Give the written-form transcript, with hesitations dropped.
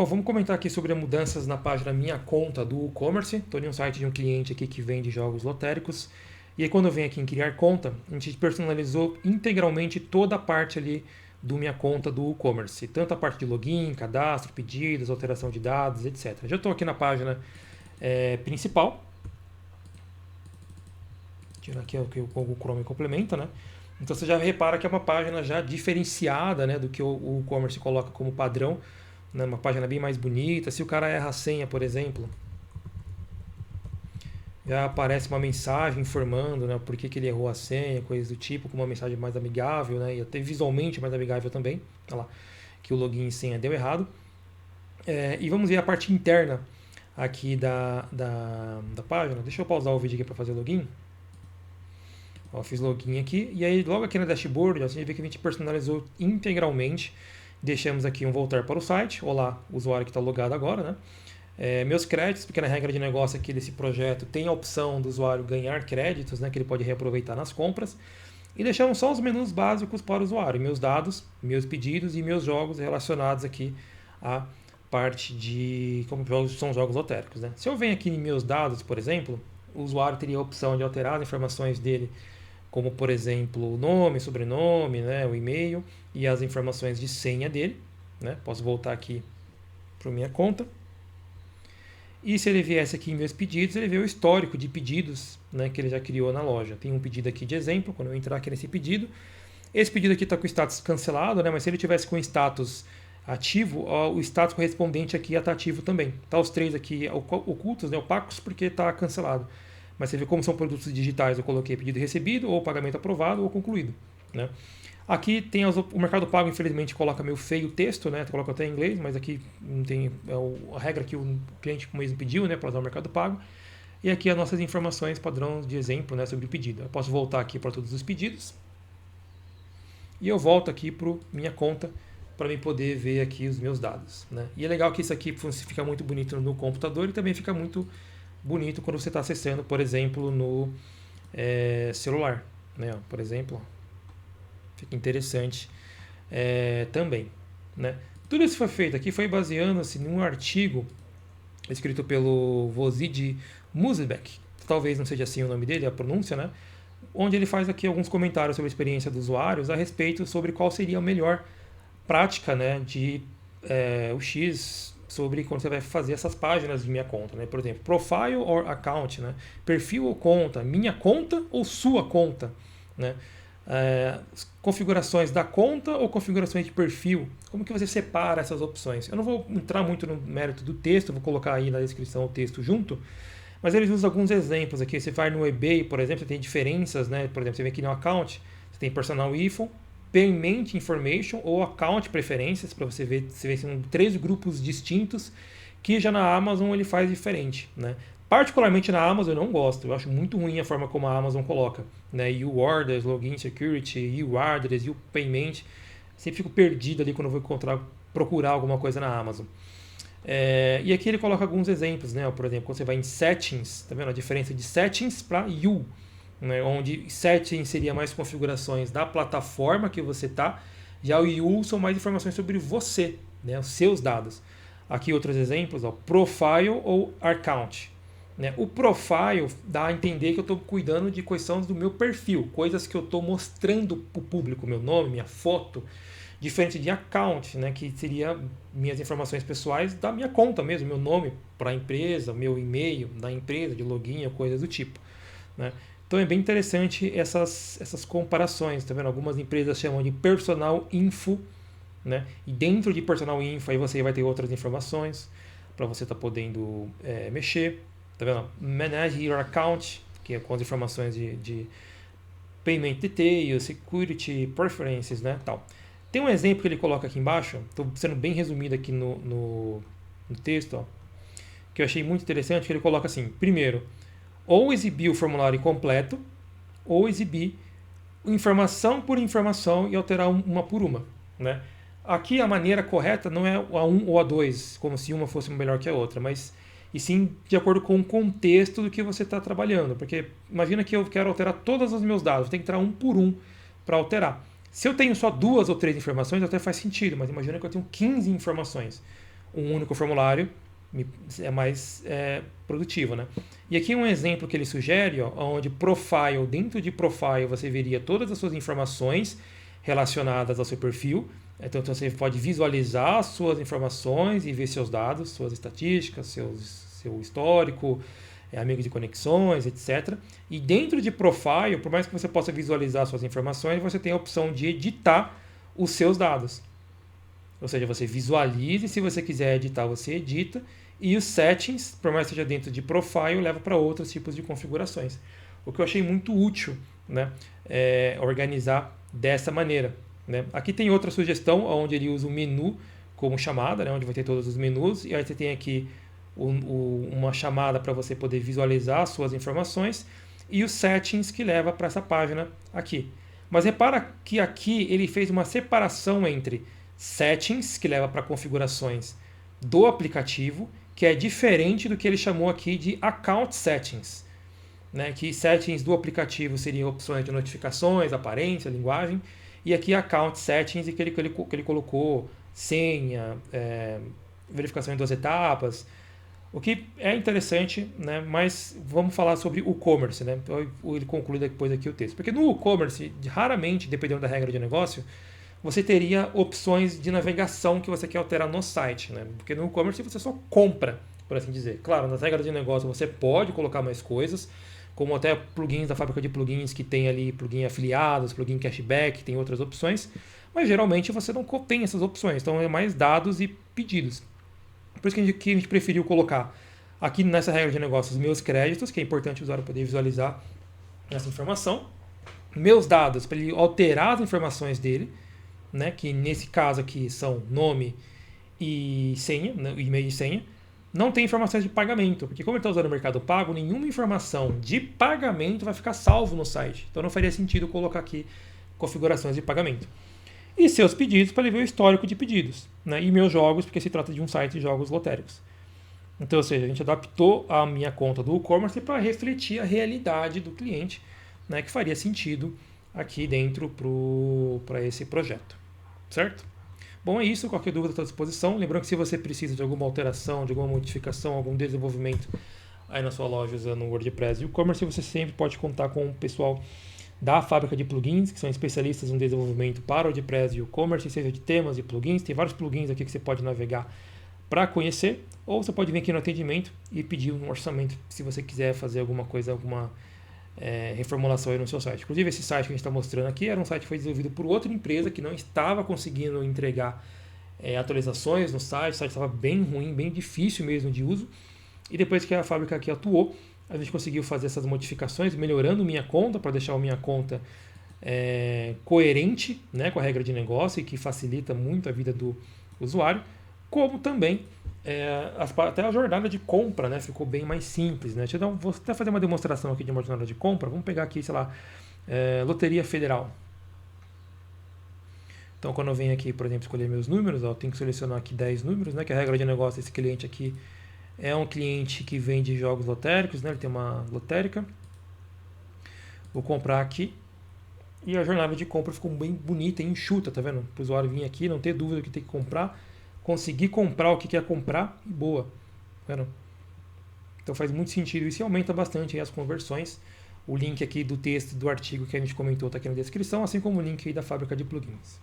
Bom, vamos comentar aqui sobre as mudanças na página Minha Conta do WooCommerce. Estou em um site de um cliente aqui que vende jogos lotéricos. E aí quando eu venho aqui em Criar Conta, a gente personalizou integralmente toda a parte ali do Minha Conta do WooCommerce. Tanto a parte de login, cadastro, pedidos, alteração de dados, etc. Já estou aqui na página principal. Tirar aqui o que o Google Chrome complementa, né? Então você já repara que é uma página já diferenciada, né, do que o WooCommerce coloca como padrão, né, uma página bem mais bonita. Se o cara erra a senha, por exemplo, já aparece uma mensagem informando, né, por que ele errou a senha, coisas do tipo, com uma mensagem mais amigável, né, e até visualmente mais amigável também. Olha lá, que o login e senha deu errado. E vamos ver a parte interna aqui da página. Deixa eu pausar o vídeo aqui para fazer o login. Ó, fiz login aqui, e aí logo aqui na dashboard, ó, você vê que a gente personalizou integralmente. Deixamos aqui um voltar para o site. Olá, usuário que está logado agora, né? Meus créditos, porque na regra de negócio aqui desse projeto tem a opção do usuário ganhar créditos, né, que ele pode reaproveitar nas compras. E deixamos só os menus básicos para o usuário, meus dados, meus pedidos e meus jogos relacionados aqui à parte de como são jogos lotéricos, né? Se eu venho aqui em meus dados, por exemplo, o usuário teria a opção de alterar as informações dele, como por exemplo o nome, sobrenome, né, o e-mail e as informações de senha dele, né? Posso voltar aqui para minha conta. E se ele viesse aqui em meus pedidos, ele vê o histórico de pedidos, né, que ele já criou na loja. Tem um pedido aqui de exemplo, quando eu entrar aqui nesse pedido. Esse pedido aqui está com o status cancelado, né, mas se ele tivesse com o status ativo, ó, o status correspondente aqui está ativo também. Tá os três aqui ocultos, né, opacos, porque está cancelado. Mas você vê como são produtos digitais, eu coloquei pedido recebido, ou pagamento aprovado, ou concluído, né? Aqui tem o Mercado Pago, infelizmente, coloca meio feio o texto, né? Coloca até em inglês, mas aqui não tem a regra que o cliente mesmo pediu, né, para usar o Mercado Pago. E aqui as nossas informações padrão de exemplo, né, sobre o pedido. Eu posso voltar aqui para todos os pedidos. E eu volto aqui para minha conta para mim poder ver aqui os meus dados, né? E é legal que isso aqui fica muito bonito no computador e também fica muito bonito quando você está acessando, por exemplo, no celular, né? Por exemplo, fica interessante também, né? Tudo isso foi feito aqui foi baseando-se num artigo escrito pelo Vozid Musbek, talvez não seja assim o nome dele, a pronúncia, né? Onde ele faz aqui alguns comentários sobre a experiência dos usuários a respeito sobre qual seria a melhor prática, né, de UX sobre quando você vai fazer essas páginas de minha conta, né? Por exemplo, profile or account, né? Perfil ou conta, minha conta ou sua conta, né? Configurações da conta ou configurações de perfil, como que você separa essas opções? Eu não vou entrar muito no mérito do texto, vou colocar aí na descrição o texto junto, mas eles usam alguns exemplos aqui. Você vai no eBay, por exemplo, você tem diferenças, né? Por exemplo, você vem aqui no account, você tem personal info, payment information ou account preferências, para você ver, são 3 grupos distintos que já na Amazon ele faz diferente, né? Particularmente na Amazon eu não gosto, eu acho muito ruim a forma como a Amazon coloca, né? E o orders, login security, e o orders, e o payment, sempre fico perdido ali quando eu vou procurar alguma coisa na Amazon. E aqui ele coloca alguns exemplos, né? Por exemplo, quando você vai em settings, tá vendo a diferença de settings para you, né? Onde settings seria mais configurações da plataforma que você está, já o you são mais informações sobre você, né? Os seus dados. Aqui outros exemplos, ó, profile ou account. Né? O profile dá a entender que eu estou cuidando de questões do meu perfil, coisas que eu estou mostrando para o público, meu nome, minha foto, diferente de account, né? Que seria minhas informações pessoais da minha conta mesmo, meu nome para a empresa, meu e-mail da empresa, de login, coisas do tipo, né? Então é bem interessante essas comparações, tá vendo? Algumas empresas chamam de personal info, né? E dentro de personal info aí você vai ter outras informações para você estar podendo mexer, tá vendo? Manage your account, que é com as informações de payment details, security preferences, né? Tal. Tem um exemplo que ele coloca aqui embaixo, estou sendo bem resumido aqui no texto, ó, que eu achei muito interessante, que ele coloca assim, primeiro, ou exibir o formulário completo, ou exibir informação por informação e alterar uma por uma, né? Aqui a maneira correta não é a 1 ou a 2, como se uma fosse melhor que a outra, mas e sim de acordo com o contexto do que você está trabalhando, porque imagina que eu quero alterar todos os meus dados, tem que entrar um por um para alterar. Se eu tenho só 2 ou 3 informações, até faz sentido, mas imagina que eu tenho 15 informações. um único formulário é mais produtivo, né? E aqui um exemplo que ele sugere, ó, onde profile, dentro de profile você veria todas as suas informações relacionadas ao seu perfil. Então você pode visualizar as suas informações e ver seus dados, suas estatísticas, seu histórico, amigo de conexões, etc. E dentro de profile, por mais que você possa visualizar suas informações, você tem a opção de editar os seus dados. Ou seja, você visualiza e se você quiser editar, você edita. E os settings, por mais que seja dentro de profile, leva para outros tipos de configurações. O que eu achei muito útil, né, organizar dessa maneira. Né? Aqui tem outra sugestão, onde ele usa o menu como chamada, né, onde vai ter todos os menus. E aí você tem aqui uma chamada para você poder visualizar as suas informações. E os settings que leva para essa página aqui. Mas repara que aqui ele fez uma separação entre settings, que leva para configurações do aplicativo, que é diferente do que ele chamou aqui de account settings. Né? Que settings do aplicativo seriam opções de notificações, aparência, linguagem, e aqui account settings, que ele colocou senha, verificação em 2 etapas, o que é interessante, né? Mas vamos falar sobre o e-commerce. Né? Então, ele conclui depois aqui o texto. Porque no e-commerce, raramente, dependendo da regra de negócio, você teria opções de navegação que você quer alterar no site. Né? Porque no e-commerce você só compra, por assim dizer. Claro, nas regras de negócio você pode colocar mais coisas, como até plugins da fábrica de plugins que tem ali plugin afiliados, plugin cashback, tem outras opções, mas geralmente você não tem essas opções, então é mais dados e pedidos. Por isso que a gente preferiu colocar aqui nessa regra de negócios meus créditos, que é importante o usuário poder visualizar essa informação, meus dados para ele alterar as informações dele, né, que nesse caso aqui são nome e senha, né, e-mail e senha. Não tem informações de pagamento, porque como ele está usando o Mercado Pago, nenhuma informação de pagamento vai ficar salvo no site. Então não faria sentido colocar aqui configurações de pagamento. E seus pedidos para ele ver o histórico de pedidos. Né? E meus jogos, porque se trata de um site de jogos lotéricos. Então, ou seja, a gente adaptou a minha conta do e-commerce para refletir a realidade do cliente, né, que faria sentido aqui dentro para esse projeto. Certo? Bom, é isso. Qualquer dúvida está à disposição. Lembrando que se você precisa de alguma alteração, de alguma modificação, algum desenvolvimento aí na sua loja usando o WordPress e o e-commerce, você sempre pode contar com o pessoal da fábrica de plugins, que são especialistas no desenvolvimento para o WordPress e o e-commerce, seja de temas e plugins. Tem vários plugins aqui que você pode navegar para conhecer, ou você pode vir aqui no atendimento e pedir um orçamento se você quiser fazer alguma coisa, alguma reformulação aí no seu site. Inclusive, esse site que a gente está mostrando aqui era um site que foi desenvolvido por outra empresa que não estava conseguindo entregar atualizações no site. O site estava bem ruim, bem difícil mesmo de uso. E depois que a fábrica aqui atuou, a gente conseguiu fazer essas modificações, melhorando minha conta, para deixar a minha conta coerente, né, com a regra de negócio e que facilita muito a vida do usuário, como também até a jornada de compra, né, ficou bem mais simples. Né? Vou até fazer uma demonstração aqui de uma jornada de compra. Vamos pegar aqui, sei lá, Loteria Federal. Então, quando eu venho aqui, por exemplo, escolher meus números, eu tenho que selecionar aqui 10 números, né, que a regra de negócio desse cliente aqui é um cliente que vende jogos lotéricos, né, ele tem uma lotérica. Vou comprar aqui. E a jornada de compra ficou bem bonita e enxuta, tá vendo? Para o usuário vir aqui, não ter dúvida do que tem que comprar, conseguir comprar o que quer comprar e boa. Tá vendo? Então faz muito sentido isso e aumenta bastante as conversões. O link aqui do texto do artigo que a gente comentou está aqui na descrição, assim como o link aí da fábrica de plugins.